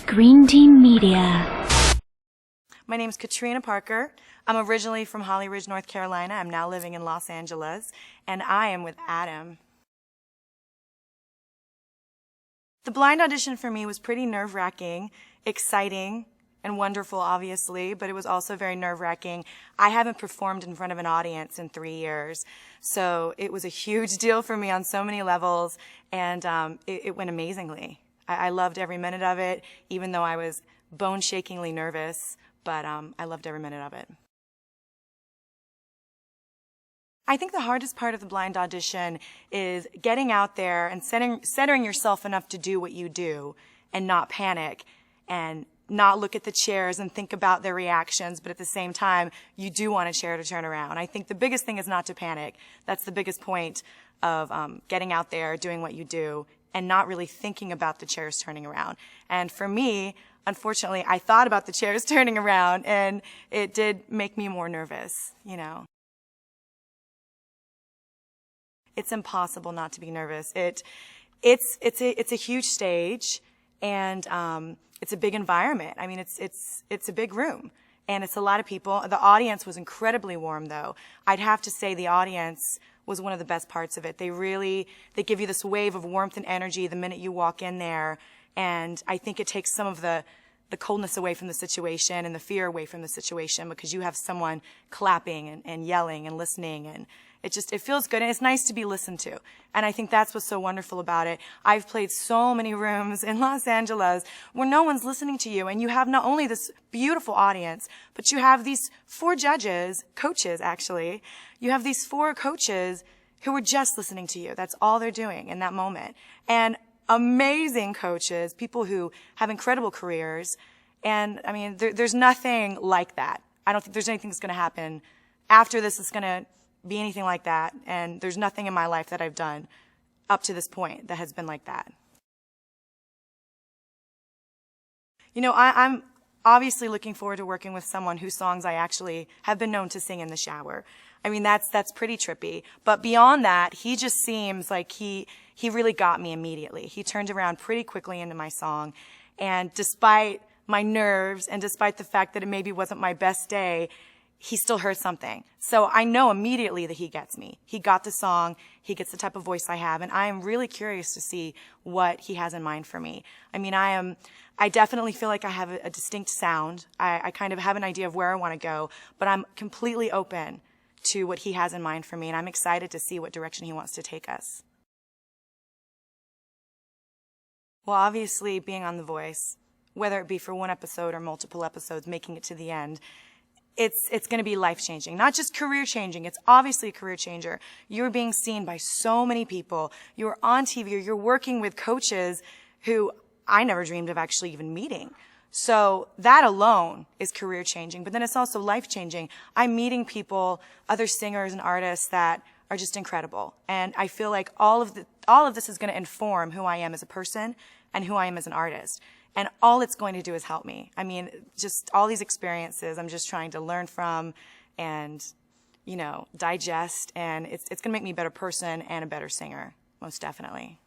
Green Team Media. My name is Katrina Parker. I'm originally from Holly Ridge, North Carolina. I'm now living in Los Angeles, and I am with Adam. The blind audition for me was pretty nerve-wracking, exciting, and wonderful, obviously, but it was also very nerve-wracking. I haven't performed in front of an audience in 3 years, so it was a huge deal for me on so many levels, and it went amazingly. I loved every minute of it, even though I was bone-shakingly nervous, but I loved every minute of it. I think the hardest part of the blind audition is getting out there and centering yourself enough to do what you do and not panic and not look at the chairs and think about their reactions, but at the same time, you do want a chair to turn around. I think the biggest thing is not to panic. That's the biggest point of getting out there, doing what you do, and not really thinking about the chairs turning around. And for me, unfortunately, I thought about the chairs turning around, and it did make me more nervous, you know. It's impossible not to be nervous. It's a huge stage, and it's a big environment. I mean, it's a big room, and it's a lot of people. The audience was incredibly warm, though. I'd have to say the audience was one of the best parts of it. They give you this wave of warmth and energy the minute you walk in there, and I think it takes some of the coldness away from the situation and the fear away from the situation because you have someone clapping and yelling and listening, and it feels good, and it's nice to be listened to. And I think that's what's so wonderful about it. I've played so many rooms in Los Angeles where no one's listening to you, and you have not only this beautiful audience, but you have these 4 coaches actually. You have these 4 coaches who are just listening to you. That's all they're doing in that moment. And amazing coaches, people who have incredible careers. And I mean, there's nothing like that. I don't think there's anything that's going to happen after this that's going to be anything like that, and there's nothing in my life that I've done up to this point that has been like that. You know, I'm obviously looking forward to working with someone whose songs I actually have been known to sing in the shower. I mean, that's pretty trippy. But beyond that, he just seems like he really got me immediately. He turned around pretty quickly into my song, and despite my nerves and despite the fact that it maybe wasn't my best day, he still heard something. So I know immediately that he gets me. He got the song, he gets the type of voice I have, and I am really curious to see what he has in mind for me. I mean, I definitely feel like I have a distinct sound. I kind of have an idea of where I want to go, but I'm completely open to what he has in mind for me, and I'm excited to see what direction he wants to take us. Well, obviously, being on The Voice, whether it be for 1 episode or multiple episodes, making it to the end, it's going to be life-changing, not just career-changing. It's obviously a career changer. You're being seen by so many people. You're on TV. You're working with coaches who I never dreamed of actually even meeting. So that alone is career-changing, but then it's also life-changing. I'm meeting people, other singers and artists that are just incredible. And I feel like all of this is going to inform who I am as a person and who I am as an artist. And all it's going to do is help me. I mean, just all these experiences I'm just trying to learn from and, you know, digest. And it's going to make me a better person and a better singer, most definitely.